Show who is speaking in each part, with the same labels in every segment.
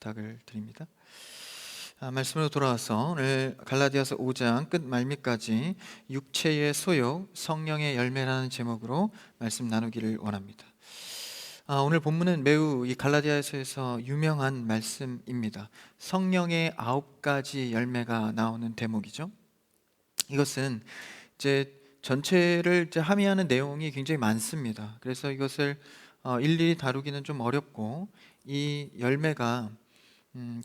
Speaker 1: 부탁을 드립니다. 말씀으로 돌아와서 오늘 갈라디아서 5장 끝 말미까지 육체의 소욕, 성령의 열매라는 제목으로 말씀 나누기를 원합니다. 오늘 본문은 매우 이 갈라디아서에서 유명한 말씀입니다. 성령의 9가지 열매가 나오는 대목이죠. 이것은 이제 전체를 함의하는 내용이 굉장히 많습니다. 그래서 이것을 일일이 다루기는 좀 어렵고, 이 열매가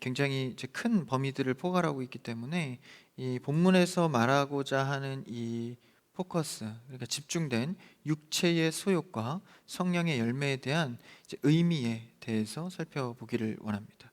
Speaker 1: 굉장히 이제 큰 범위들을 포괄하고 있기 때문에 이 본문에서 말하고자 하는 이 포커스, 그러니까 집중된 육체의 소욕과 성령의 열매에 대한 이제 의미에 대해서 살펴보기를 원합니다.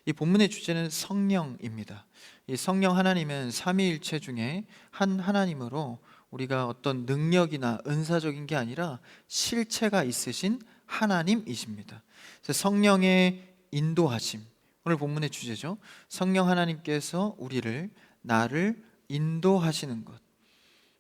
Speaker 1: 이 본문의 주제는 성령입니다. 이 성령 하나님은 삼위일체 중에 한 하나님으로 우리가 어떤 능력이나 은사적인 게 아니라 실체가 있으신 하나님이십니다. 그래서 성령의 인도하심, 오늘 본문의 주제죠. 성령 하나님께서 나를 인도하시는 것.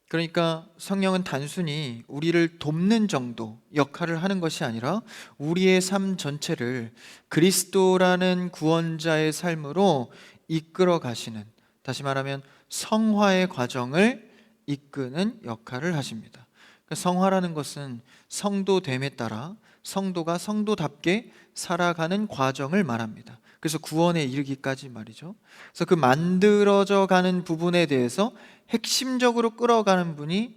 Speaker 1: 그러니까 성령은 단순히 우리를 돕는 정도 역할을 하는 것이 아니라 우리의 삶 전체를 그리스도라는 구원자의 삶으로 이끌어 가시는, 다시 말하면 성화의 과정을 이끄는 역할을 하십니다. 그러니까 성화라는 것은 성도됨에 따라 성도가 성도답게 살아가는 과정을 말합니다. 그래서 구원에 이르기까지 말이죠. 그래서 그 만들어져 가는 부분에 대해서 핵심적으로 끌어가는 분이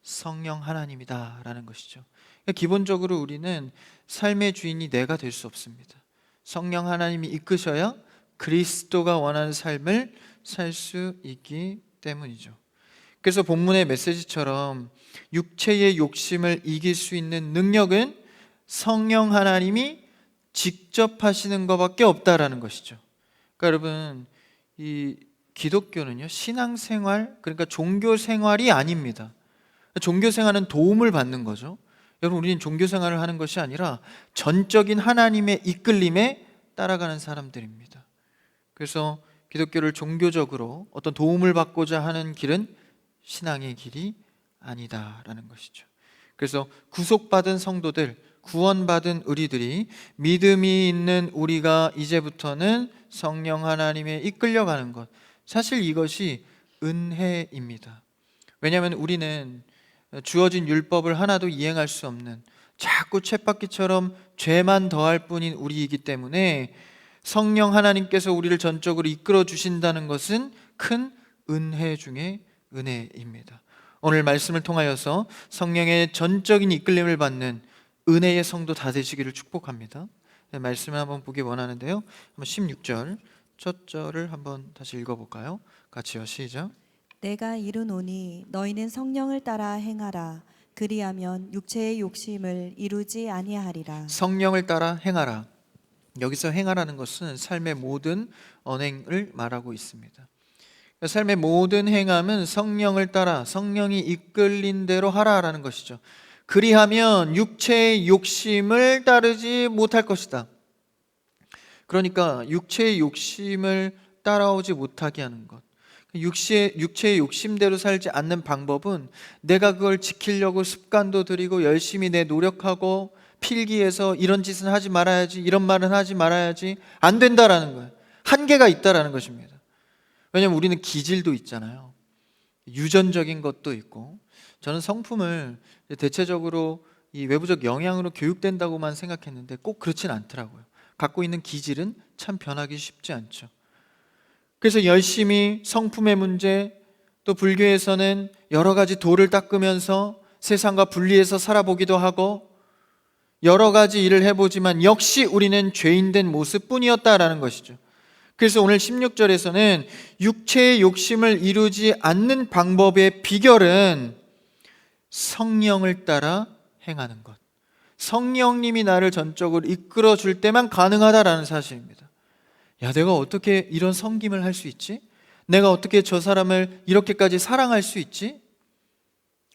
Speaker 1: 성령 하나님이다라는 것이죠. 그러니까 기본적으로 우리는 삶의 주인이 내가 될 수 없습니다. 성령 하나님이 이끄셔야 그리스도가 원하는 삶을 살 수 있기 때문이죠. 그래서 본문의 메시지처럼 육체의 욕심을 이길 수 있는 능력은 성령 하나님이 직접 하시는 것밖에 없다라는 것이죠. 그러니까 여러분, 이 기독교는요, 신앙생활, 그러니까 종교생활이 아닙니다. 종교생활은 도움을 받는 거죠. 여러분, 우리는 종교생활을 하는 것이 아니라 전적인 하나님의 이끌림에 따라가는 사람들입니다. 그래서 기독교를 종교적으로 어떤 도움을 받고자 하는 길은 신앙의 길이 아니다라는 것이죠. 그래서 구속받은 성도들, 구원받은 우리들이, 믿음이 있는 우리가 이제부터는 성령 하나님에 이끌려가는 것, 사실 이것이 은혜입니다. 왜냐하면 우리는 주어진 율법을 하나도 이행할 수 없는 자꾸 쳇바퀴처럼 죄만 더할 뿐인 우리이기 때문에 성령 하나님께서 우리를 전적으로 이끌어 주신다는 것은 큰 은혜 중에 은혜입니다. 오늘 말씀을 통하여서 성령의 전적인 이끌림을 받는 은혜의 성도 다 되시기를 축복합니다. 말씀을 한번 보기 원하는데요, 한번 16절 첫 절을 한번 다시 읽어볼까요? 같이요, 시작.
Speaker 2: 내가 이르노니 너희는 성령을 따라 행하라. 그리하면 육체의 욕심을 이루지 아니하리라.
Speaker 1: 성령을 따라 행하라. 여기서 행하라는 것은 삶의 모든 언행을 말하고 있습니다. 삶의 모든 행함은 성령을 따라, 성령이 이끌린 대로 하라라는 것이죠. 그리하면 육체의 욕심을 따르지 못할 것이다. 그러니까 육체의 욕심을 따라오지 못하게 하는 것, 육체의 욕심대로 살지 않는 방법은 내가 그걸 지키려고 습관도 들이고 열심히 내 노력하고 필기해서 이런 짓은 하지 말아야지, 이런 말은 하지 말아야지, 안 된다라는 거예요. 한계가 있다라는 것입니다. 왜냐하면 우리는 기질도 있잖아요. 유전적인 것도 있고, 저는 성품을 대체적으로 이 외부적 영향으로 교육된다고만 생각했는데 꼭 그렇진 않더라고요. 갖고 있는 기질은 참 변하기 쉽지 않죠. 그래서 열심히 성품의 문제, 또 불교에서는 여러 가지 도를 닦으면서 세상과 분리해서 살아보기도 하고 여러 가지 일을 해보지만 역시 우리는 죄인된 모습뿐이었다라는 것이죠. 그래서 오늘 16절에서는 육체의 욕심을 이루지 않는 방법의 비결은 성령을 따라 행하는 것, 성령님이 나를 전적으로 이끌어 줄 때만 가능하다라는 사실입니다. 야, 내가 어떻게 이런 섬김을 할 수 있지? 내가 어떻게 저 사람을 이렇게까지 사랑할 수 있지?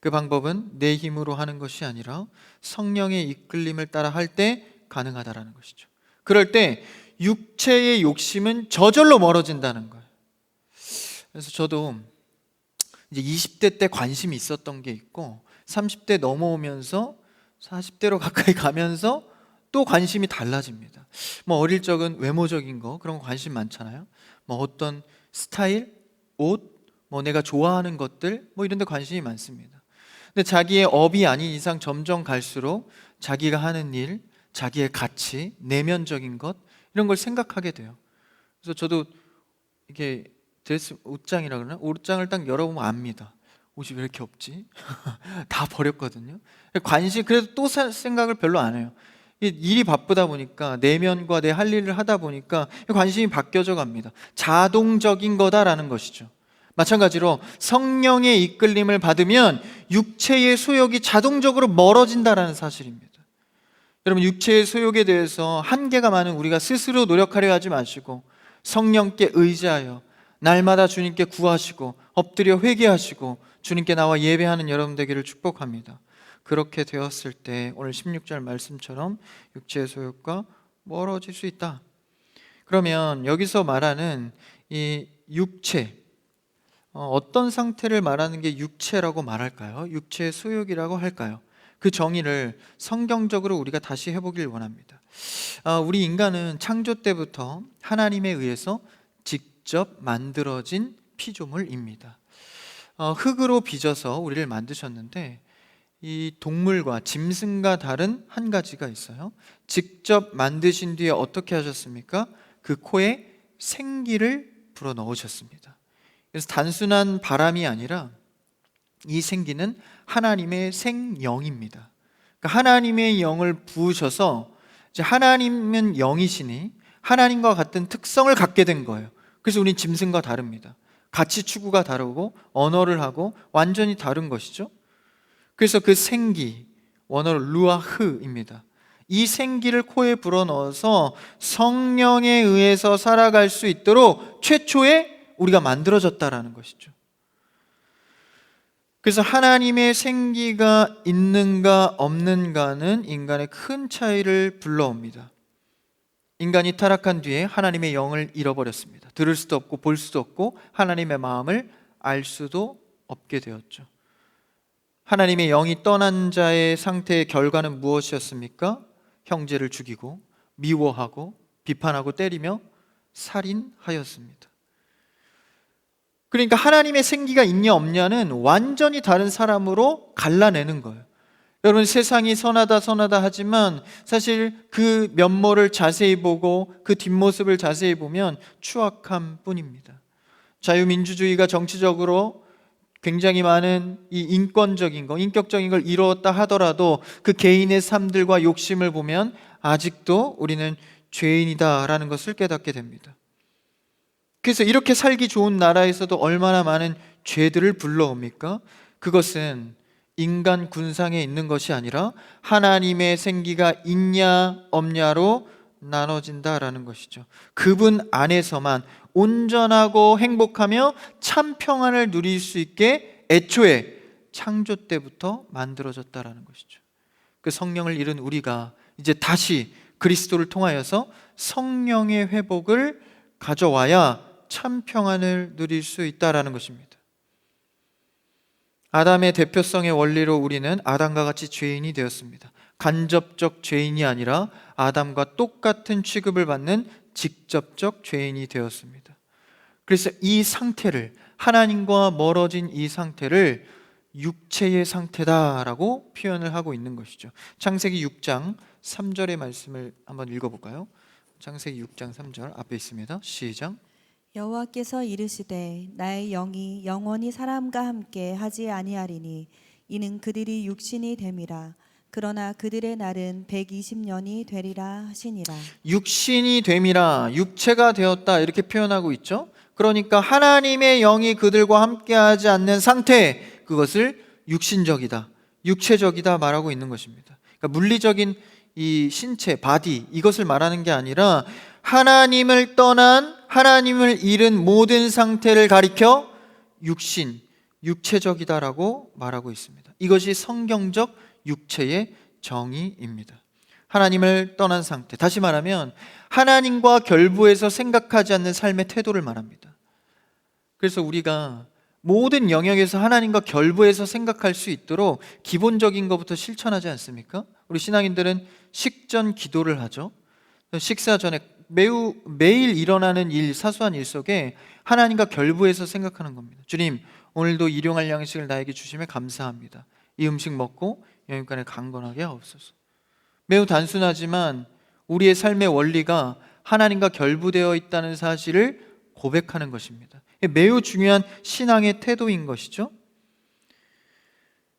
Speaker 1: 그 방법은 내 힘으로 하는 것이 아니라 성령의 이끌림을 따라 할 때 가능하다라는 것이죠. 그럴 때 육체의 욕심은 저절로 멀어진다는 거예요. 그래서 저도 이제 20대 때 관심이 있었던 게 있고 30대 넘어오면서 40대로 가까이 가면서 또 관심이 달라집니다. 뭐 어릴 적은 외모적인 거 그런 거 관심 많잖아요. 뭐 어떤 스타일, 옷, 뭐 내가 좋아하는 것들 뭐 이런 데 관심이 많습니다. 근데 자기의 업이 아닌 이상 점점 갈수록 자기가 하는 일, 자기의 가치, 내면적인 것 이런 걸 생각하게 돼요. 그래서 저도 이게 드레스 옷장이라 그러나? 옷장을 딱 열어보면 압니다. 옷이 왜 이렇게 없지? 다 버렸거든요. 관심 그래도 또 생각을 별로 안 해요. 일이 바쁘다 보니까 내면과 내 할 일을 하다 보니까 관심이 바뀌어져 갑니다. 자동적인 거다라는 것이죠. 마찬가지로 성령의 이끌림을 받으면 육체의 소욕이 자동적으로 멀어진다라는 사실입니다. 여러분, 육체의 소욕에 대해서 한계가 많은 우리가 스스로 노력하려 하지 마시고 성령께 의지하여 날마다 주님께 구하시고 엎드려 회개하시고 주님께 나와 예배하는 여러분 되기를 축복합니다. 그렇게 되었을 때 오늘 16절 말씀처럼 육체의 소욕과 멀어질 수 있다. 그러면 여기서 말하는 이 육체, 어떤 상태를 말하는 게 육체라고 말할까요? 육체의 소욕이라고 할까요? 그 정의를 성경적으로 우리가 다시 해보길 원합니다. 우리 인간은 창조 때부터 하나님에 의해서 직접 만들어진 피조물입니다. 흙으로 빚어서 우리를 만드셨는데 이 동물과 짐승과 다른 한 가지가 있어요. 직접 만드신 뒤에 어떻게 하셨습니까? 그 코에 생기를 불어 넣으셨습니다. 그래서 단순한 바람이 아니라 이 생기는 하나님의 생영입니다. 그러니까 하나님의 영을 부으셔서 이제 하나님은 영이시니 하나님과 같은 특성을 갖게 된 거예요. 그래서 우린 짐승과 다릅니다. 가치 추구가 다르고 언어를 하고 완전히 다른 것이죠. 그래서 그 생기, 원어로 루아흐입니다. 이 생기를 코에 불어넣어서 성령에 의해서 살아갈 수 있도록 최초에 우리가 만들어졌다라는 것이죠. 그래서 하나님의 생기가 있는가 없는가는 인간의 큰 차이를 불러옵니다. 인간이 타락한 뒤에 하나님의 영을 잃어버렸습니다. 들을 수도 없고 볼 수도 없고 하나님의 마음을 알 수도 없게 되었죠. 하나님의 영이 떠난 자의 상태의 결과는 무엇이었습니까? 형제를 죽이고 미워하고 비판하고 때리며 살인하였습니다. 그러니까 하나님의 생기가 있냐 없냐는 완전히 다른 사람으로 갈라내는 거예요. 여러분, 세상이 선하다 하지만 사실 그 면모를 자세히 보고 그 뒷모습을 자세히 보면 추악함 뿐입니다. 자유민주주의가 정치적으로 굉장히 많은 이 인권적인 거, 인격적인 걸 이루었다 하더라도 그 개인의 삶들과 욕심을 보면 아직도 우리는 죄인이다라는 것을 깨닫게 됩니다. 그래서 이렇게 살기 좋은 나라에서도 얼마나 많은 죄들을 불러옵니까? 그것은 인간 군상에 있는 것이 아니라 하나님의 생기가 있냐 없냐로 나눠진다라는 것이죠. 그분 안에서만 온전하고 행복하며 참 평안을 누릴 수 있게 애초에 창조 때부터 만들어졌다라는 것이죠. 그 성령을 잃은 우리가 이제 다시 그리스도를 통하여서 성령의 회복을 가져와야 참 평안을 누릴 수 있다라는 것입니다. 아담의 대표성의 원리로 우리는 아담과 같이 죄인이 되었습니다. 간접적 죄인이 아니라 아담과 똑같은 취급을 받는 직접적 죄인이 되었습니다. 그래서 이 상태를, 하나님과 멀어진 이 상태를 육체의 상태다라고 표현을 하고 있는 것이죠. 창세기 6장 3절의 말씀을 한번 읽어볼까요? 창세기 6장 3절 앞에 있습니다. 시작.
Speaker 2: 여호와께서 이르시되 나의 영이 영원히 사람과 함께 하지 아니하리니 이는 그들이 육신이 됨이라. 그러나 그들의 날은 120년이 되리라 하시니라.
Speaker 1: 육신이 됨이라, 육체가 되었다 이렇게 표현하고 있죠. 그러니까 하나님의 영이 그들과 함께하지 않는 상태, 그것을 육신적이다, 육체적이다 말하고 있는 것입니다. 그러니까 물리적인 이 신체, 바디, 이것을 말하는 게 아니라 하나님을 떠난, 하나님을 잃은 모든 상태를 가리켜 육신, 육체적이다라고 말하고 있습니다. 이것이 성경적 육체의 정의입니다. 하나님을 떠난 상태, 다시 말하면 하나님과 결부해서 생각하지 않는 삶의 태도를 말합니다. 그래서 우리가 모든 영역에서 하나님과 결부해서 생각할 수 있도록 기본적인 것부터 실천하지 않습니까? 우리 신앙인들은 식전 기도를 하죠. 식사 전에 매일 일어나는 사소한 일 속에 하나님과 결부해서 생각하는 겁니다. 주님, 오늘도 일용할 양식을 나에게 주심에 감사합니다. 이 음식 먹고 영육간에 강건하게 하옵소서. 매우 단순하지만 우리의 삶의 원리가 하나님과 결부되어 있다는 사실을 고백하는 것입니다. 매우 중요한 신앙의 태도인 것이죠.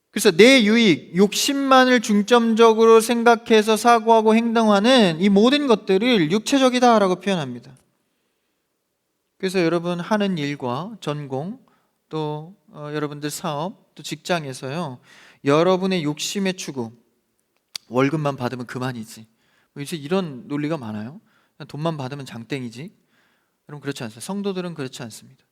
Speaker 1: 그래서 내 유익, 욕심만을 중점적으로 생각해서 사고하고 행동하는 이 모든 것들을 육체적이다라고 표현합니다. 그래서 여러분 하는 일과 전공, 또 여러분들 사업, 또 직장에서요, 여러분의 욕심의 추구, 월급만 받으면 그만이지, 이제 이런 논리가 많아요. 돈만 받으면 장땡이지. 여러분 그렇지 않습니다. 성도들은 그렇지 않습니다.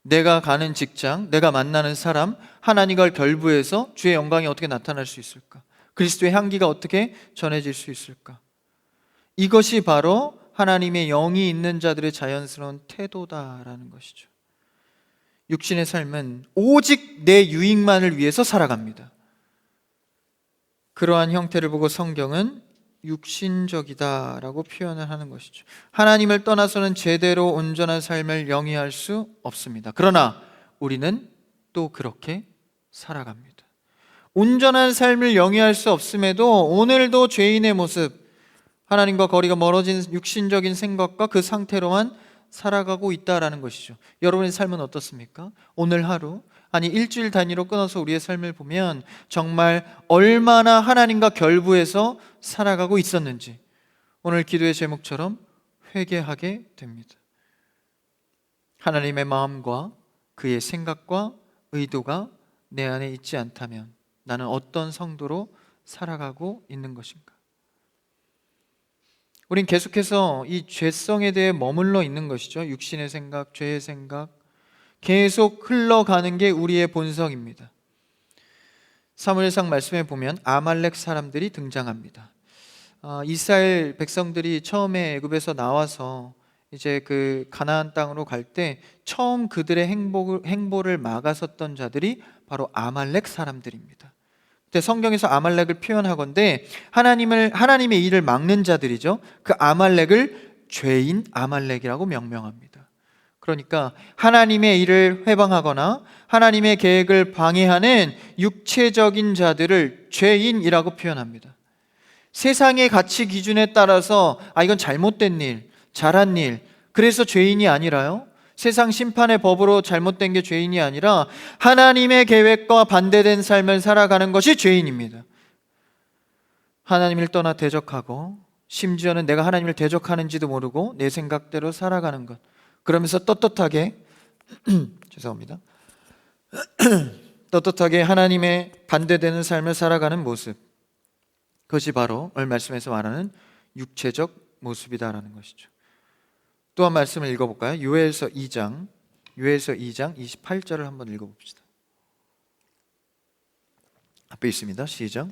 Speaker 1: 내가 가는 직장, 내가 만나는 사람, 하나님과 결부해서 주의 영광이 어떻게 나타날 수 있을까? 그리스도의 향기가 어떻게 전해질 수 있을까? 이것이 바로 하나님의 영이 있는 자들의 자연스러운 태도다라는 것이죠. 육신의 삶은 오직 내 유익만을 위해서 살아갑니다. 그러한 형태를 보고 성경은 육신적이다라고 표현을 하는 것이죠. 하나님을 떠나서는 제대로 온전한 삶을 영위할 수 없습니다. 그러나 우리는 또 그렇게 살아갑니다. 온전한 삶을 영위할 수 없음에도 오늘도 죄인의 모습, 하나님과 거리가 멀어진 육신적인 생각과 그 상태로만 살아가고 있다라는 것이죠. 여러분의 삶은 어떻습니까? 오늘 하루, 아니 일주일 단위로 끊어서 우리의 삶을 보면 정말 얼마나 하나님과 결부해서 살아가고 있었는지 오늘 기도의 제목처럼 회개하게 됩니다. 하나님의 마음과 그의 생각과 의도가 내 안에 있지 않다면 나는 어떤 성도로 살아가고 있는 것인가? 우린 계속해서 이 죄성에 대해 머물러 있는 것이죠. 육신의 생각, 죄의 생각, 계속 흘러가는 게 우리의 본성입니다. 사무엘상 말씀에 보면 아말렉 사람들이 등장합니다. 이스라엘 백성들이 처음에 애굽에서 나와서 이제 그 가나안 땅으로 갈 때 처음 그들의 행보를 막아섰던 자들이 바로 아말렉 사람들입니다. 근데 성경에서 아말렉을 표현하건대 하나님의 일을 막는 자들이죠. 그 아말렉을 죄인 아말렉이라고 명명합니다. 그러니까 하나님의 일을 회방하거나 하나님의 계획을 방해하는 육체적인 자들을 죄인이라고 표현합니다. 세상의 가치 기준에 따라서 이건 잘못된 일, 잘한 일, 그래서 죄인이 아니라요, 세상 심판의 법으로 잘못된 게 죄인이 아니라 하나님의 계획과 반대된 삶을 살아가는 것이 죄인입니다. 하나님을 떠나 대적하고 심지어는 내가 하나님을 대적하는지도 모르고 내 생각대로 살아가는 것, 그러면서 떳떳하게 죄송합니다. 떳떳하게 하나님의 반대되는 삶을 살아가는 모습, 그것이 바로 오늘 말씀에서 말하는 육체적 모습이다라는 것이죠. 또 한 말씀을 읽어볼까요? 요엘서 2장 28절을 한번 읽어봅시다. 앞에 있습니다. 시작.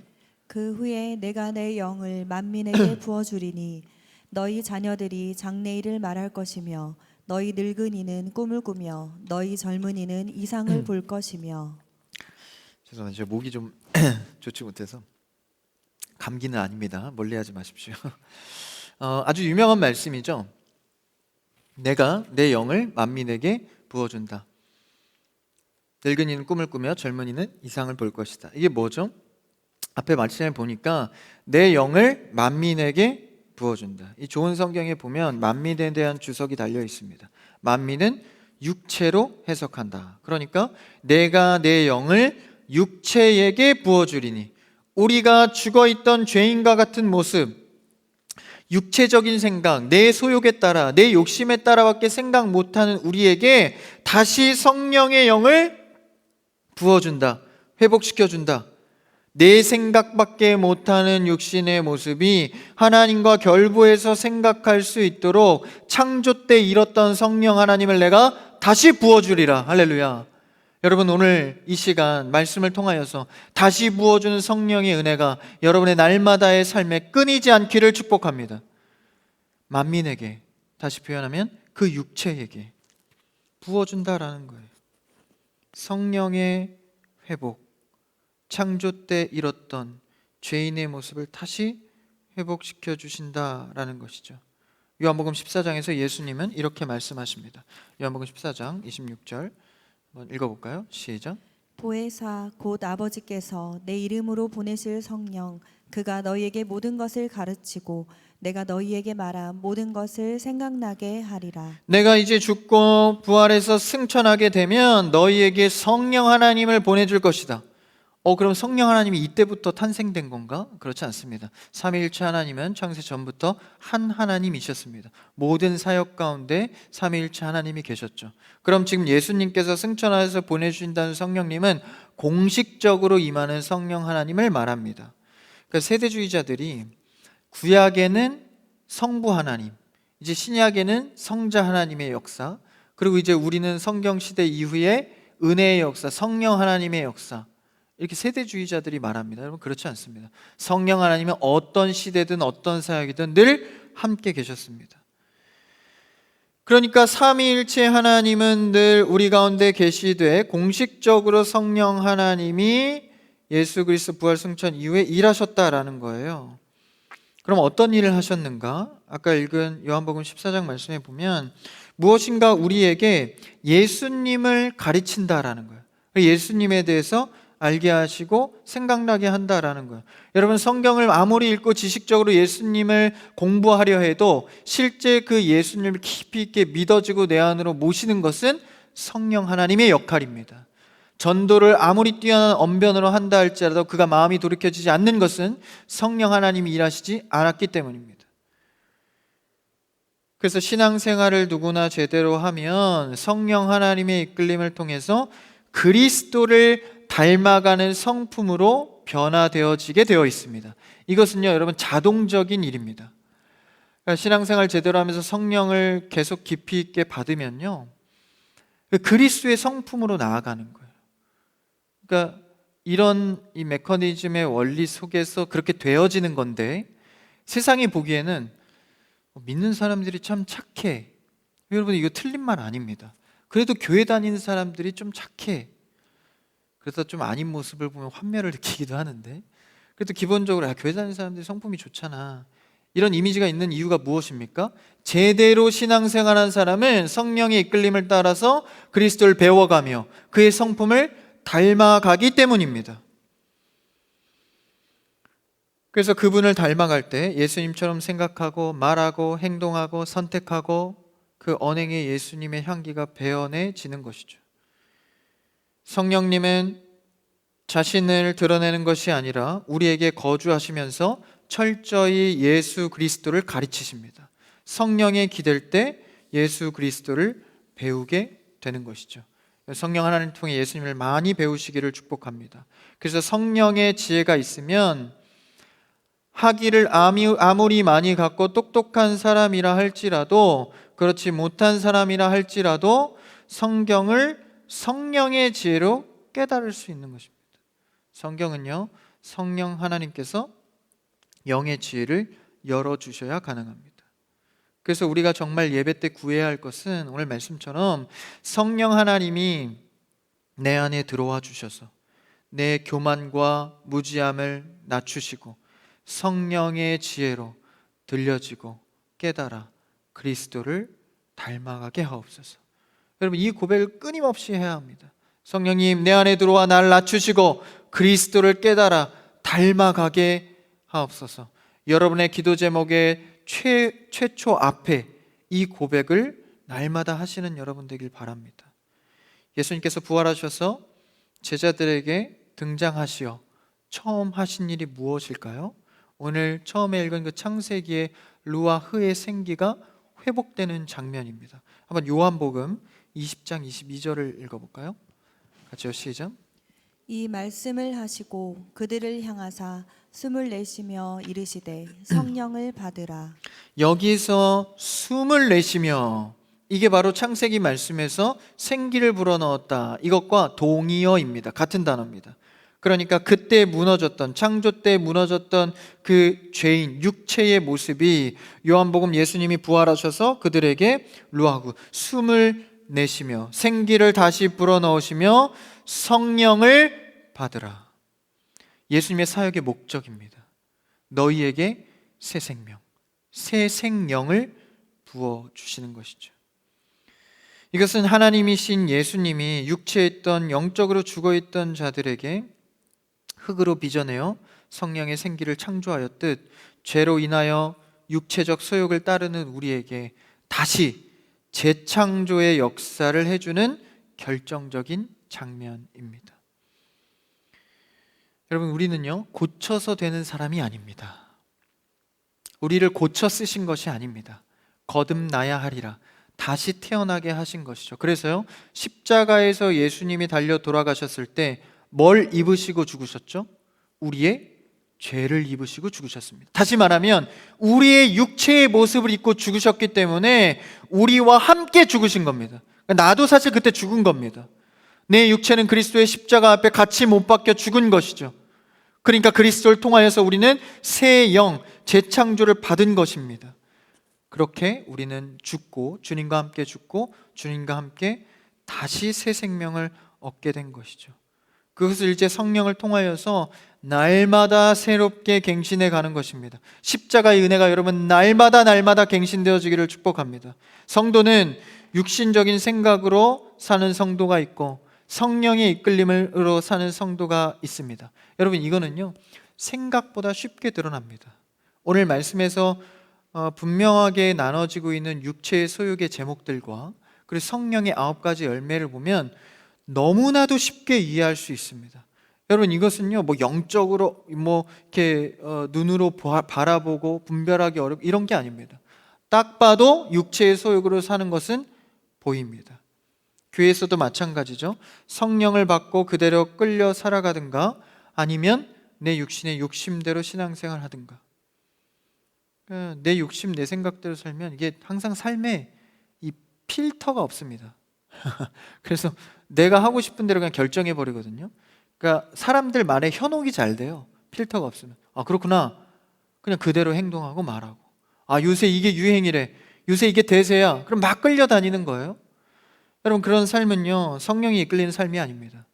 Speaker 2: 그 후에 내가 내 영을 만민에게 부어주리니 너희 자녀들이 장래일을 말할 것이며 너희 늙은이는 꿈을 꾸며 너희 젊은이는 이상을 볼 것이며.
Speaker 1: 죄송합니다. 제가 목이 좀 좋지 못해서. 감기는 아닙니다. 멀리하지 마십시오. 아주 유명한 말씀이죠. 내가 내 영을 만민에게 부어준다. 늙은이는 꿈을 꾸며 젊은이는 이상을 볼 것이다. 이게 뭐죠? 앞에 말씀에 보니까 내 영을 만민에게 부어준다. 이 좋은 성경에 보면 만민에 대한 주석이 달려 있습니다. 만민은 육체로 해석한다. 그러니까 내가 내 영을 육체에게 부어주리니, 우리가 죽어있던 죄인과 같은 모습, 육체적인 생각, 내 소욕에 따라, 내 욕심에 따라밖에 생각 못하는 우리에게 다시 성령의 영을 부어준다, 회복시켜준다. 내 생각밖에 못하는 육신의 모습이 하나님과 결부해서 생각할 수 있도록 창조 때 잃었던 성령 하나님을 내가 다시 부어주리라. 할렐루야. 여러분, 오늘 이 시간 말씀을 통하여서 다시 부어주는 성령의 은혜가 여러분의 날마다의 삶에 끊이지 않기를 축복합니다. 만민에게, 다시 표현하면 그 육체에게 부어준다라는 거예요. 성령의 회복, 창조 때 잃었던 죄인의 모습을 다시 회복시켜 주신다라는 것이죠. 요한복음 14장에서 예수님은 이렇게 말씀하십니다. 요한복음 14장 26절 한번 읽어볼까요? 시작.
Speaker 2: 보혜사 곧 아버지께서 내 이름으로 보내실 성령 그가 너희에게 모든 것을 가르치고 내가 너희에게 말한 모든 것을 생각나게 하리라.
Speaker 1: 내가 이제 죽고 부활해서 승천하게 되면 너희에게 성령 하나님을 보내줄 것이다. 그럼 성령 하나님이 이때부터 탄생된 건가? 그렇지 않습니다. 삼위일체 하나님은 창세 전부터 한 하나님이셨습니다. 모든 사역 가운데 삼위일체 하나님이 계셨죠. 그럼 지금 예수님께서 승천하여서 보내주신다는 성령님은 공식적으로 임하는 성령 하나님을 말합니다. 그러니까 세대주의자들이 구약에는 성부 하나님, 이제 신약에는 성자 하나님의 역사, 그리고 이제 우리는 성경시대 이후에 은혜의 역사, 성령 하나님의 역사, 이렇게 세대주의자들이 말합니다. 여러분 그렇지 않습니다. 성령 하나님은 어떤 시대든 어떤 사역이든 늘 함께 계셨습니다. 그러니까 삼위일체 하나님은 늘 우리 가운데 계시되 공식적으로 성령 하나님이 예수 그리스도 부활 승천 이후에 일하셨다라는 거예요. 그럼 어떤 일을 하셨는가? 아까 읽은 요한복음 14장 말씀에 보면 무엇인가 우리에게 예수님을 가르친다라는 거예요. 예수님에 대해서 알게 하시고 생각나게 한다라는 거예요. 여러분 성경을 아무리 읽고 지식적으로 예수님을 공부하려 해도 실제 그 예수님을 깊이 있게 믿어지고 내 안으로 모시는 것은 성령 하나님의 역할입니다. 전도를 아무리 뛰어난 언변으로 한다 할지라도 그가 마음이 돌이켜지지 않는 것은 성령 하나님이 일하시지 않았기 때문입니다. 그래서 신앙생활을 누구나 제대로 하면 성령 하나님의 이끌림을 통해서 그리스도를 닮아가는 성품으로 변화되어지게 되어 있습니다. 이것은요 여러분 자동적인 일입니다. 그러니까 신앙생활 제대로 하면서 성령을 계속 깊이 있게 받으면요 그리스도의 성품으로 나아가는 거예요. 그러니까 이런 이 메커니즘의 원리 속에서 그렇게 되어지는 건데 세상이 보기에는 믿는 사람들이 참 착해. 여러분 이거 틀린 말 아닙니다. 그래도 교회 다니는 사람들이 좀 착해. 그래서 좀 아닌 모습을 보면 환멸을 느끼기도 하는데 그래도 기본적으로 교회 다니는 사람들이 성품이 좋잖아. 이런 이미지가 있는 이유가 무엇입니까? 제대로 신앙생활한 사람은 성령의 이끌림을 따라서 그리스도를 배워가며 그의 성품을 닮아가기 때문입니다. 그래서 그분을 닮아갈 때 예수님처럼 생각하고 말하고 행동하고 선택하고 그 언행의 예수님의 향기가 배어내지는 것이죠. 성령님은 자신을 드러내는 것이 아니라 우리에게 거주하시면서 철저히 예수 그리스도를 가르치십니다. 성령에 기댈 때 예수 그리스도를 배우게 되는 것이죠. 성령 하나님을 통해 예수님을 많이 배우시기를 축복합니다. 그래서 성령의 지혜가 있으면 학위를 아무리 많이 갖고 똑똑한 사람이라 할지라도 그렇지 못한 사람이라 할지라도 성경을 성령의 지혜로 깨달을 수 있는 것입니다. 성경은요 성령 하나님께서 영의 지혜를 열어주셔야 가능합니다. 그래서 우리가 정말 예배 때 구해야 할 것은 오늘 말씀처럼 성령 하나님이 내 안에 들어와 주셔서 내 교만과 무지함을 낮추시고 성령의 지혜로 들려지고 깨달아 그리스도를 닮아가게 하옵소서. 여러분 이 고백을 끊임없이 해야 합니다. 성령님 내 안에 들어와 나를 낮추시고 그리스도를 깨달아 닮아가게 하옵소서. 여러분의 기도 제목의 최초 앞에 이 고백을 날마다 하시는 여러분 되길 바랍니다. 예수님께서 부활하셔서 제자들에게 등장하시어 처음 하신 일이 무엇일까요? 오늘 처음에 읽은 그 창세기의 루와 흐의 생기가 회복되는 장면입니다. 한번 요한복음 20장 22절을 읽어볼까요? 같이요 시작.
Speaker 2: 이 말씀을 하시고 그들을 향하사 숨을 내쉬며 이르시되 성령을 받으라.
Speaker 1: 여기서 숨을 내쉬며 이게 바로 창세기 말씀에서 생기를 불어넣었다 이것과 동의어입니다. 같은 단어입니다. 그러니까 그때 무너졌던 창조 때 무너졌던 그 죄인 육체의 모습이 요한복음 예수님이 부활하셔서 그들에게 루하고 숨을 내시며 생기를 다시 불어넣으시며 성령을 받으라. 예수님의 사역의 목적입니다. 너희에게 새 생명, 새 생명을 부어주시는 것이죠. 이것은 하나님이신 예수님이 육체에 있던, 영적으로 죽어있던 자들에게 흙으로 빚어내어 성령의 생기를 창조하였듯 죄로 인하여 육체적 소욕을 따르는 우리에게 다시 재창조의 역사를 해주는 결정적인 장면입니다. 여러분, 우리는요, 고쳐서 되는 사람이 아닙니다. 우리를 고쳐 쓰신 것이 아닙니다. 거듭나야 하리라, 다시 태어나게 하신 것이죠. 그래서요, 십자가에서 예수님이 달려 돌아가셨을 때 뭘 입으시고 죽으셨죠? 우리의 죄를 입으시고 죽으셨습니다. 다시 말하면 우리의 육체의 모습을 입고 죽으셨기 때문에 우리와 함께 죽으신 겁니다. 나도 사실 그때 죽은 겁니다. 내 육체는 그리스도의 십자가 앞에 같이 못 박혀 죽은 것이죠. 그러니까 그리스도를 통하여서 우리는 새 영, 재창조를 받은 것입니다. 그렇게 우리는 죽고, 주님과 함께 죽고 주님과 함께 다시 새 생명을 얻게 된 것이죠. 그것을 이제 성령을 통하여서 날마다 새롭게 갱신해 가는 것입니다. 십자가의 은혜가 여러분 날마다 갱신되어지기를 축복합니다. 성도는 육신적인 생각으로 사는 성도가 있고 성령의 이끌림으로 사는 성도가 있습니다. 여러분, 이거는요, 생각보다 쉽게 드러납니다. 오늘 말씀에서 분명하게 나눠지고 있는 육체의 소욕의 제목들과 그리고 성령의 9가지 열매를 보면 너무나도 쉽게 이해할 수 있습니다. 여러분, 이것은요, 뭐 영적으로 뭐 이렇게 눈으로 바라보고 분별하기 어렵고 이런 게 아닙니다. 딱 봐도 육체의 소욕으로 사는 것은 보입니다. 교회에서도 마찬가지죠. 성령을 받고 그대로 끌려 살아가든가 아니면 내 육신의 욕심대로 신앙생활 하든가. 내 욕심, 내 생각대로 살면 이게 항상 삶에 이 필터가 없습니다. 그래서 내가 하고 싶은 대로 그냥 결정해 버리거든요. 그러니까 사람들 말에 현혹이 잘 돼요. 필터가 없으면. 아, 그렇구나. 그냥 그대로 행동하고 말하고. 아, 요새 이게 유행이래. 요새 이게 대세야. 그럼 막 끌려다니는 거예요. 여러분, 그런 삶은요, 성령이 이끌리는 삶이 아닙니다.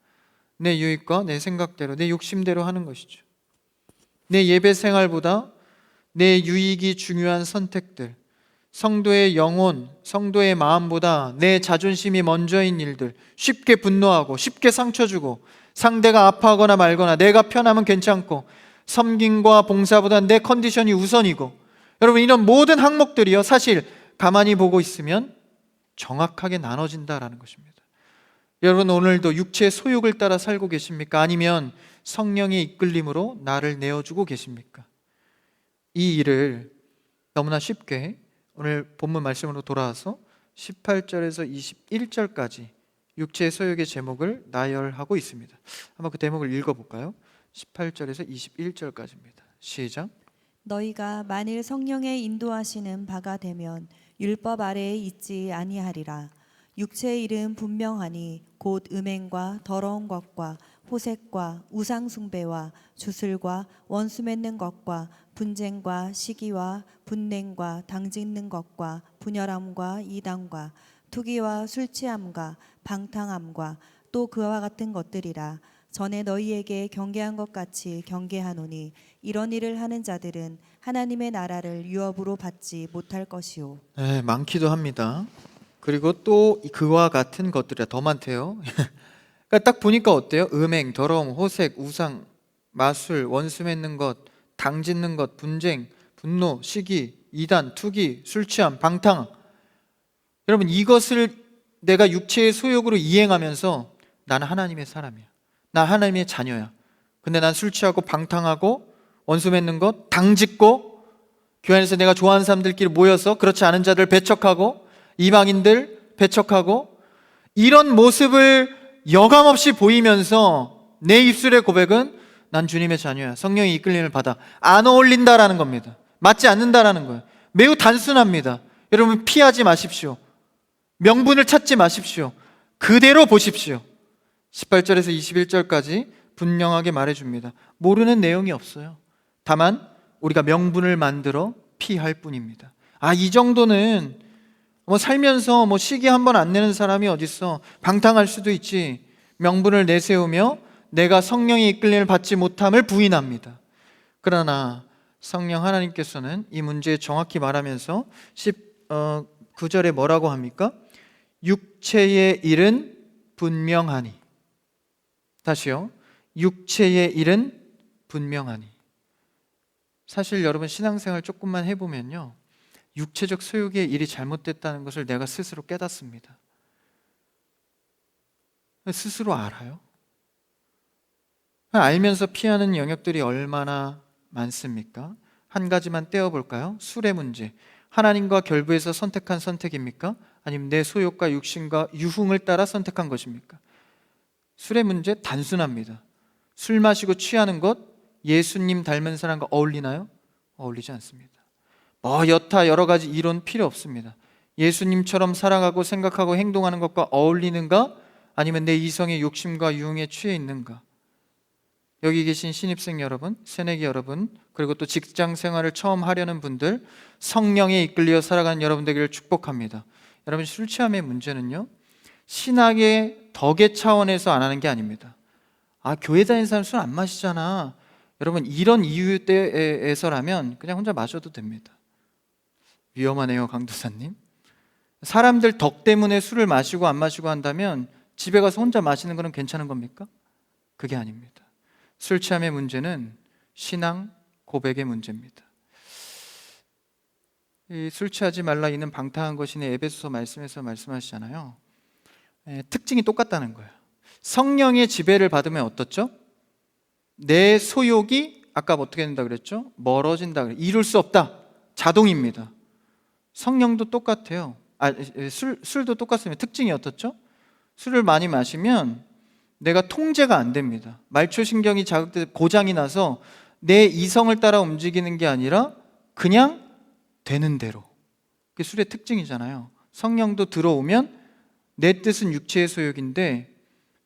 Speaker 1: 내 유익과 내 생각대로, 내 욕심대로 하는 것이죠. 내 예배 생활보다 내 유익이 중요한 선택들, 성도의 영혼, 성도의 마음보다 내 자존심이 먼저인 일들, 쉽게 분노하고 쉽게 상처 주고 상대가 아파하거나 말거나 내가 편하면 괜찮고 섬김과 봉사보다 내 컨디션이 우선이고, 여러분, 이런 모든 항목들이요, 사실 가만히 보고 있으면 정확하게 나눠진다라는 것입니다. 여러분, 오늘도 육체의 소욕을 따라 살고 계십니까? 아니면 성령의 이끌림으로 나를 내어주고 계십니까? 이 일을 너무나 쉽게 오늘 본문 말씀으로 돌아와서 18절에서 21절까지 육체의 소욕의 제목을 나열하고 있습니다. 한번 그 대목을 읽어볼까요? 18절에서 21절까지입니다. 시작.
Speaker 2: 너희가 만일 성령의 인도하시는 바가 되면 율법 아래에 있지 아니하리라. 육체의 일은 분명하니 곧 음행과 더러운 것과 호색과 우상 숭배와 주술과 원수 맺는 것과 분쟁과 시기와 분냉과 당짓는 것과 분열함과 이단과 투기와 술 취함과 방탕함과 또 그와 같은 것들이라. 전에 너희에게 경계한 것 같이 경계하노니 이런 일을 하는 자들은 하나님의 나라를 유업으로 받지 못할 것이요.
Speaker 1: 네, 많기도 합니다. 그리고 또 그와 같은 것들이 더 많대요. 그러니까 딱 보니까 어때요? 음행, 더러움, 호색, 우상, 마술, 원수 맺는 것, 당짓는 것, 분쟁, 분노, 시기, 이단, 투기, 술 취함, 방탕. 여러분, 이것을 내가 육체의 소욕으로 이행하면서 나는 하나님의 사람이야. 나 하나님의 자녀야. 근데 난 술 취하고 방탕하고 원수 맺는 것, 당짓고, 교회 안에서 내가 좋아하는 사람들끼리 모여서 그렇지 않은 자들 배척하고 이방인들 배척하고, 이런 모습을 여감없이 보이면서 내 입술의 고백은 난 주님의 자녀야, 성령의 이끌림을 받아, 안 어울린다라는 겁니다. 맞지 않는다라는 거예요. 매우 단순합니다. 여러분, 피하지 마십시오. 명분을 찾지 마십시오. 그대로 보십시오. 18절에서 21절까지 분명하게 말해줍니다. 모르는 내용이 없어요. 다만 우리가 명분을 만들어 피할 뿐입니다. 아, 이 정도는 뭐 살면서 뭐 시기 한 번 안 내는 사람이 어딨어. 방탕할 수도 있지. 명분을 내세우며 내가 성령의 이끌림을 받지 못함을 부인합니다. 그러나 성령 하나님께서는 이 문제에 정확히 말하면서 9절에 뭐라고 합니까? 육체의 일은 분명하니. 다시요. 육체의 일은 분명하니. 사실 여러분 신앙생활 조금만 해보면요, 육체적 소욕의 일이 잘못됐다는 것을 내가 스스로 깨닫습니다. 스스로 알아요. 알면서 피하는 영역들이 얼마나 많습니까? 한 가지만 떼어볼까요? 술의 문제. 하나님과 결부해서 선택한 선택입니까? 아니면 내 소욕과 육신과 유흥을 따라 선택한 것입니까? 술의 문제 단순합니다. 술 마시고 취하는 것 예수님 닮은 사람과 어울리나요? 어울리지 않습니다. 여타 여러 가지 이론 필요 없습니다. 예수님처럼 살아가고 생각하고 행동하는 것과 어울리는가? 아니면 내 이성의 욕심과 유흥에 취해 있는가? 여기 계신 신입생 여러분, 새내기 여러분, 그리고 또 직장 생활을 처음 하려는 분들, 성령에 이끌려 살아가는 여러분 되기를 축복합니다. 여러분, 술 취함의 문제는요, 신학의 덕의 차원에서 안 하는 게 아닙니다. 교회 다니는 사람 술 안 마시잖아. 여러분, 이런 이유 때에서라면 그냥 혼자 마셔도 됩니다. 위험하네요, 강도사님. 사람들 덕 때문에 술을 마시고 안 마시고 한다면 집에 가서 혼자 마시는 거는 괜찮은 겁니까? 그게 아닙니다. 술 취함의 문제는 신앙 고백의 문제입니다. 이 술 취하지 말라 이는 방탕한 것이니 에베소서 말씀에서 말씀하시잖아요. 특징이 똑같다는 거예요. 성령의 지배를 받으면 어떻죠? 내 소욕이 아까 어떻게 된다 그랬죠? 멀어진다 그랬죠. 이룰 수 없다. 자동입니다. 성령도 똑같아요. 술도 똑같습니다. 특징이 어떻죠? 술을 많이 마시면 내가 통제가 안 됩니다. 말초신경이 자극돼 고장이 나서 내 이성을 따라 움직이는 게 아니라 그냥 되는 대로. 그게 술의 특징이잖아요. 성령도 들어오면 내 뜻은 육체의 소욕인데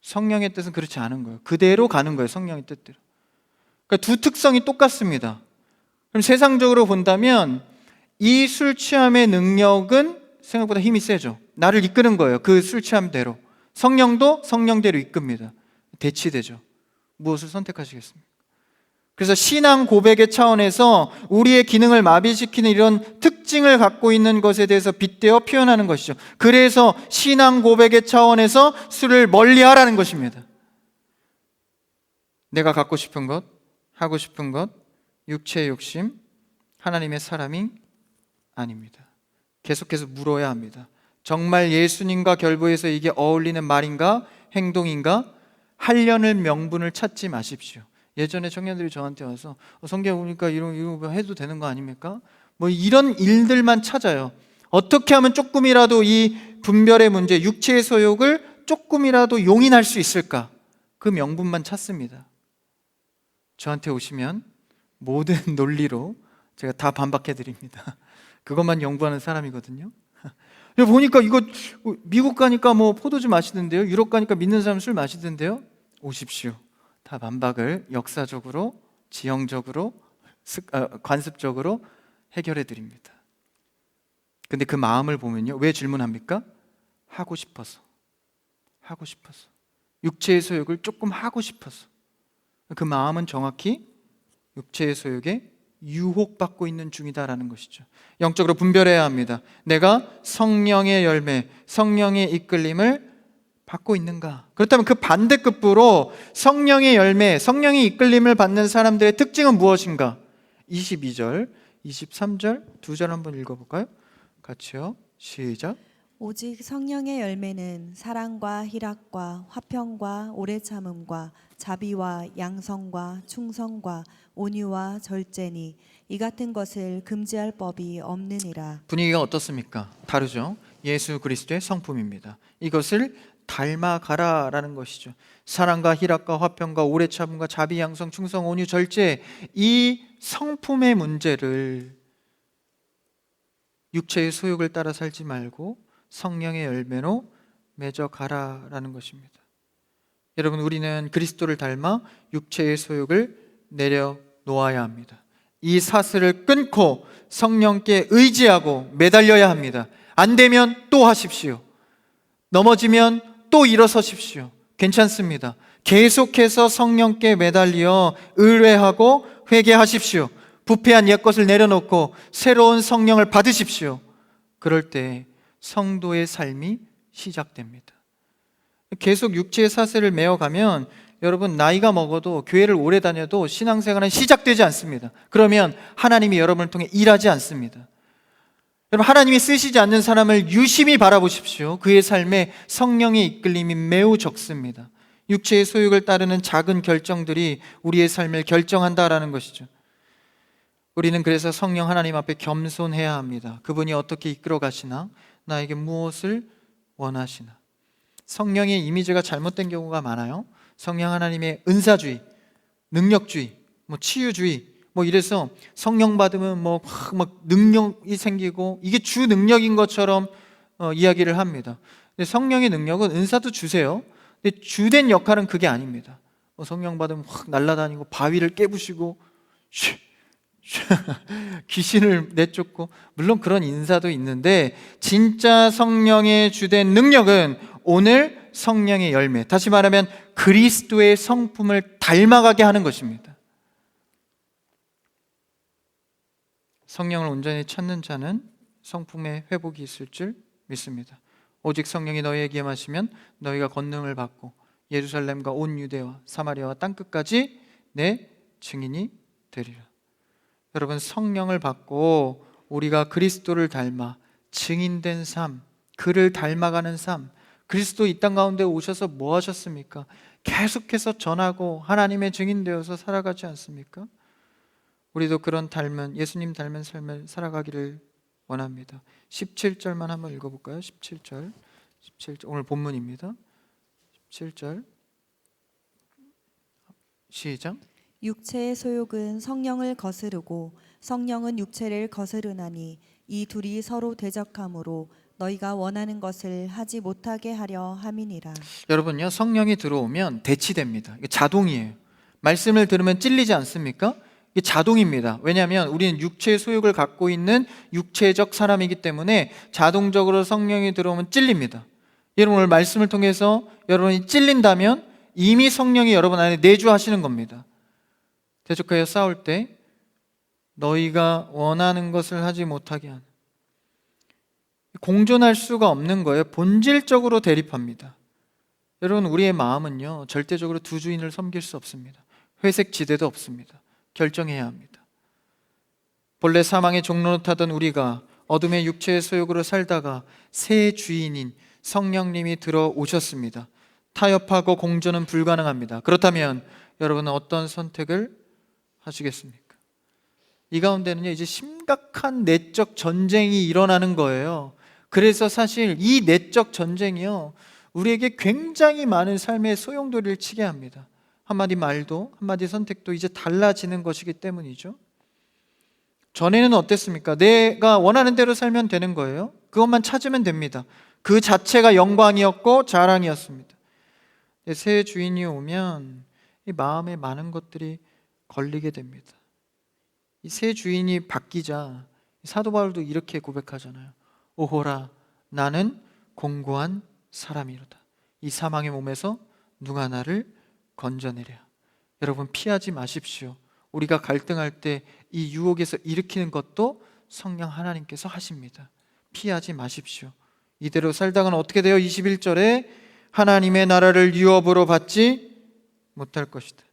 Speaker 1: 성령의 뜻은 그렇지 않은 거예요. 그대로 가는 거예요. 성령의 뜻대로. 그러니까 두 특성이 똑같습니다. 그럼 세상적으로 본다면 이 술 취함의 능력은 생각보다 힘이 세죠. 나를 이끄는 거예요. 그 술 취함대로. 성령도 성령대로 이끕니다. 대치되죠. 무엇을 선택하시겠습니까? 그래서 신앙 고백의 차원에서 우리의 기능을 마비시키는 이런 특징을 갖고 있는 것에 대해서 빗대어 표현하는 것이죠. 그래서 신앙 고백의 차원에서 술을 멀리하라는 것입니다. 내가 갖고 싶은 것, 하고 싶은 것, 육체의 욕심, 하나님의 사람이 아닙니다. 계속해서 물어야 합니다. 정말 예수님과 결부해서 이게 어울리는 말인가? 행동인가? 하려는 명분을 찾지 마십시오. 예전에 청년들이 저한테 와서 성경 보니까 이런 거 해도 되는 거 아닙니까? 뭐 이런 일들만 찾아요. 어떻게 하면 조금이라도 이 분별의 문제, 육체의 소욕을 조금이라도 용인할 수 있을까? 그 명분만 찾습니다. 저한테 오시면 모든 논리로 제가 다 반박해 드립니다. 그것만 연구하는 사람이거든요. 보니까 이거 미국 가니까 뭐 포도주 마시던데요, 유럽 가니까 믿는 사람 술 마시던데요. 오십시오. 다 반박을 역사적으로, 지형적으로, 관습적으로 해결해 드립니다. 근데 그 마음을 보면요, 왜 질문합니까? 하고 싶어서. 육체의 소욕을 조금 하고 싶어서. 그 마음은 정확히 육체의 소욕에 유혹받고 있는 중이다라는 것이죠. 영적으로 분별해야 합니다. 내가 성령의 열매, 성령의 이끌림을 받고 있는가? 그렇다면 그 반대급부로 성령의 열매, 성령의 이끌림을 받는 사람들의 특징은 무엇인가? 22절, 23절 두 절 한번 읽어볼까요? 같이요. 시작.
Speaker 2: 오직 성령의 열매는 사랑과 희락과 화평과 오래 참음과 자비와 양성과 충성과 온유와 절제니 이 같은 것을 금지할 법이 없느니라.
Speaker 1: 분위기가 어떻습니까? 다르죠. 예수 그리스도의 성품입니다. 이것을 닮아가라라는 것이죠. 사랑과 희락과 화평과 오래 참음과 자비, 양성, 충성, 온유, 절제, 이 성품의 문제를 육체의 소욕을 따라 살지 말고 성령의 열매로 맺어 가라라는 것입니다. 여러분, 우리는 그리스도를 닮아 육체의 소욕을 내려놓아야 합니다. 이 사슬을 끊고 성령께 의지하고 매달려야 합니다. 안 되면 또 하십시오. 넘어지면 또 일어서십시오. 괜찮습니다. 계속해서 성령께 매달려 의뢰하고 회개하십시오. 부패한 옛것을 내려놓고 새로운 성령을 받으십시오. 그럴 때 성도의 삶이 시작됩니다. 계속 육체의 사슬을 메어가면 여러분 나이가 먹어도 교회를 오래 다녀도 신앙생활은 시작되지 않습니다. 그러면 하나님이 여러분을 통해 일하지 않습니다. 여러분, 하나님이 쓰시지 않는 사람을 유심히 바라보십시오. 그의 삶에 성령의 이끌림이 매우 적습니다. 육체의 소욕을 따르는 작은 결정들이 우리의 삶을 결정한다라는 것이죠. 우리는 그래서 성령 하나님 앞에 겸손해야 합니다. 그분이 어떻게 이끌어 가시나, 나에게 무엇을 원하시나. 성령의 이미지가 잘못된 경우가 많아요. 성령 하나님의 은사주의, 능력주의, 치유주의, 이래서 성령 받으면 막 능력이 생기고 이게 주 능력인 것처럼 이야기를 합니다. 근데 성령의 능력은 은사도 주세요. 근데 주된 역할은 그게 아닙니다. 성령 받으면 확 날아다니고 바위를 깨부시고 귀신을 내쫓고, 물론 그런 인사도 있는데 진짜 성령의 주된 능력은 오늘 성령의 열매, 다시 말하면 그리스도의 성품을 닮아가게 하는 것입니다. 성령을 온전히 찾는 자는 성품의 회복이 있을 줄 믿습니다. 오직 성령이 너희에게 임하시면 너희가 권능을 받고 예루살렘과 온 유대와 사마리아와 땅끝까지 내 증인이 되리라. 여러분, 성령을 받고 우리가 그리스도를 닮아 증인된 삶, 그를 닮아가는 삶. 그리스도 이 땅 가운데 오셔서 뭐 하셨습니까? 계속해서 전하고 하나님의 증인되어서 살아가지 않습니까? 우리도 그런 예수님 닮은 삶을 살아가기를 원합니다. 17절만 한번 읽어볼까요? 17절 오늘 본문입니다. 17절 시작.
Speaker 2: 육체의 소욕은 성령을 거스르고 성령은 육체를 거스르나니 이 둘이 서로 대적함으로 너희가 원하는 것을 하지 못하게 하려 함이니라.
Speaker 1: 여러분요, 성령이 들어오면 대치됩니다. 이게 자동이에요. 말씀을 들으면 찔리지 않습니까? 이게 자동입니다. 왜냐하면 우리는 육체의 소욕을 갖고 있는 육체적 사람이기 때문에 자동적으로 성령이 들어오면 찔립니다. 여러분, 오늘 말씀을 통해서 여러분이 찔린다면 이미 성령이 여러분 안에 내주하시는 겁니다. 대적하여 싸울 때 너희가 원하는 것을 하지 못하게 하는, 공존할 수가 없는 거예요. 본질적으로 대립합니다. 여러분, 우리의 마음은요 절대적으로 두 주인을 섬길 수 없습니다. 회색 지대도 없습니다. 결정해야 합니다. 본래 사망의 종로릇하던 우리가 어둠의 육체의 소욕으로 살다가 새 주인인 성령님이 들어오셨습니다. 타협하고 공존은 불가능합니다. 그렇다면 여러분은 어떤 선택을 하시겠습니까? 이 가운데는요 이제 심각한 내적 전쟁이 일어나는 거예요. 그래서 사실 이 내적 전쟁이요 우리에게 굉장히 많은 삶의 소용돌이를 치게 합니다. 한마디 말도 한마디 선택도 이제 달라지는 것이기 때문이죠. 전에는 어땠습니까? 내가 원하는 대로 살면 되는 거예요. 그것만 찾으면 됩니다. 그 자체가 영광이었고 자랑이었습니다. 새 주인이 오면 이 마음에 많은 것들이 걸리게 됩니다. 이 새 주인이 바뀌자 사도 바울도 이렇게 고백하잖아요. 오호라, 나는 공고한 사람이로다. 이 사망의 몸에서 누가 나를 건져내랴. 여러분, 피하지 마십시오. 우리가 갈등할 때 이 유혹에서 일으키는 것도 성령 하나님께서 하십니다. 피하지 마십시오. 이대로 살다가는 어떻게 돼요? 21절에 하나님의 나라를 유업으로 받지 못할 것이다.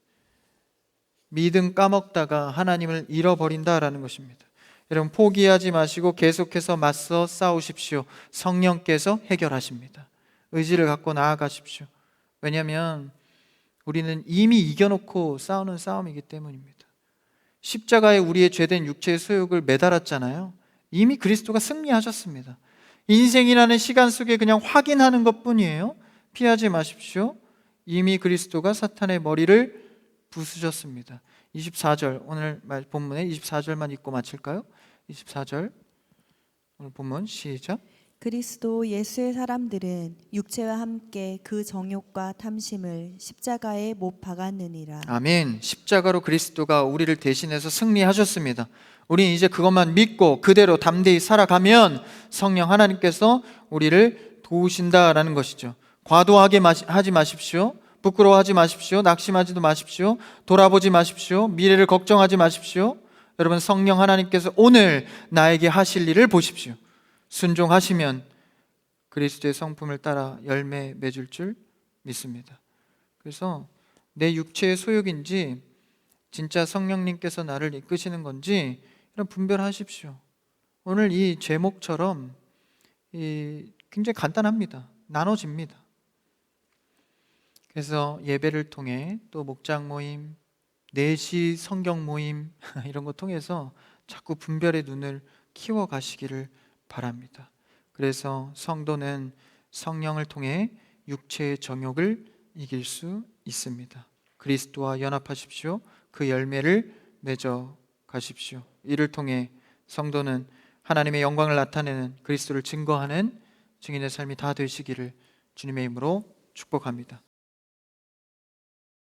Speaker 1: 믿음 까먹다가 하나님을 잃어버린다라는 것입니다. 여러분, 포기하지 마시고 계속해서 맞서 싸우십시오. 성령께서 해결하십니다. 의지를 갖고 나아가십시오. 왜냐하면 우리는 이미 이겨놓고 싸우는 싸움이기 때문입니다. 십자가에 우리의 죄된 육체의 소욕을 매달았잖아요. 이미 그리스도가 승리하셨습니다. 인생이라는 시간 속에 그냥 확인하는 것뿐이에요. 피하지 마십시오. 이미 그리스도가 사탄의 머리를 부수셨습니다. 24절, 오늘 본문에 24절만 읽고 마칠까요? 24절 오늘 본문 시작.
Speaker 2: 그리스도 예수의 사람들은 육체와 함께 그 정욕과 탐심을 십자가에 못 박았느니라.
Speaker 1: 아멘. 십자가로 그리스도가 우리를 대신해서 승리하셨습니다. 우리는 이제 그것만 믿고 그대로 담대히 살아가면 성령 하나님께서 우리를 도우신다라는 것이죠. 과도하게 하지 마십시오. 부끄러워하지 마십시오. 낙심하지도 마십시오. 돌아보지 마십시오. 미래를 걱정하지 마십시오. 여러분, 성령 하나님께서 오늘 나에게 하실 일을 보십시오. 순종하시면 그리스도의 성품을 따라 열매 맺을 줄 믿습니다. 그래서 내 육체의 소욕인지 진짜 성령님께서 나를 이끄시는 건지 이런 분별하십시오. 오늘 이 제목처럼 굉장히 간단합니다. 나눠집니다. 그래서 예배를 통해 또 목장 모임, 내시 성경 모임 이런 거 통해서 자꾸 분별의 눈을 키워 가시기를 바랍니다. 그래서 성도는 성령을 통해 육체의 정욕을 이길 수 있습니다. 그리스도와 연합하십시오. 그 열매를 맺어 가십시오. 이를 통해 성도는 하나님의 영광을 나타내는 그리스도를 증거하는 증인의 삶이 다 되시기를 주님의 이름으로 축복합니다.